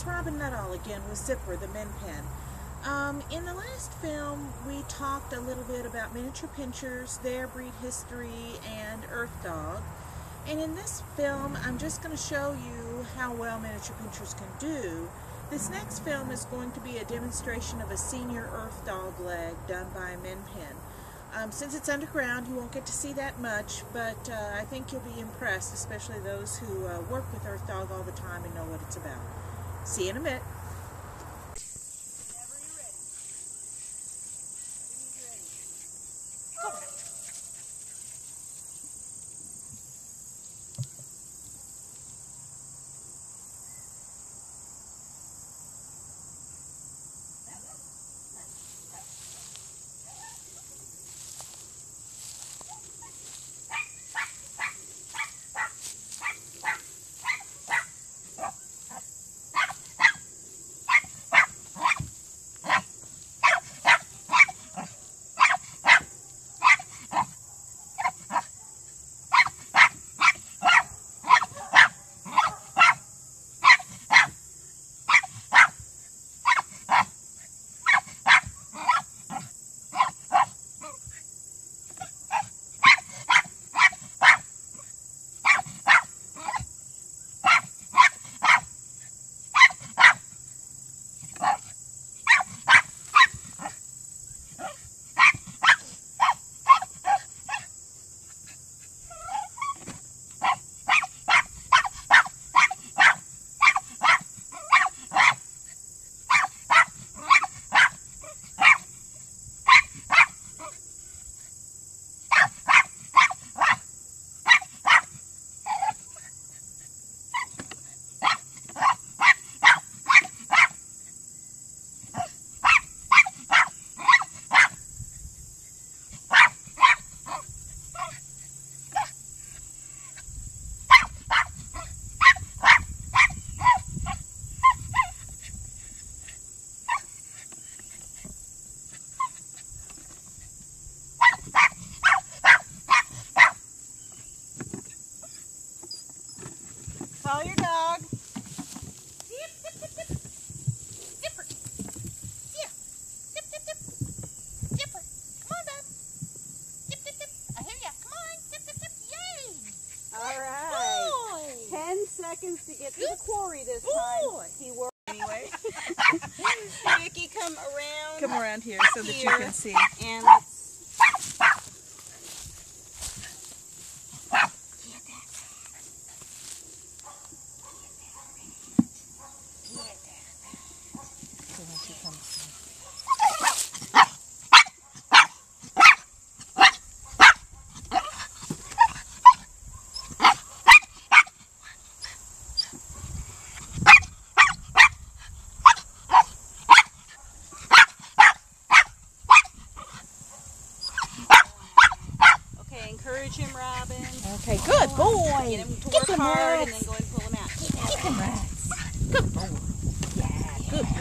it's Robin Nuttall again with Zipper, the Min Pen. In the last film, we talked a little bit about miniature pinschers, their breed history, and Earth Dog. And in this film, I'm just going to show you how well miniature pinschers can do. This next film is going to be a demonstration of a senior Earth Dog leg done by a Min Pen. Since it's underground, you won't get to see that much, but I think you'll be impressed, especially those who work with Earth Dog all the time and know what it's about. See you in a bit. Follow your dog. Zip, zip, zip, zip. Zipper. Yeah. Zip, zip, zip. Zipper. Come on, bud. Zip, zip, zip. I hear ya. Come on. Zip, zip, zip. Yay. All right. Boy. 10 seconds to get to the quarry this time. He worked anyway. Vicky, come around. Come around here so that you can see. And let's. Encourage him, Robin. Okay, good boy. Get him to work hard and then go and pull him out. Keep him, Rex. Good boy. Yeah, good boy.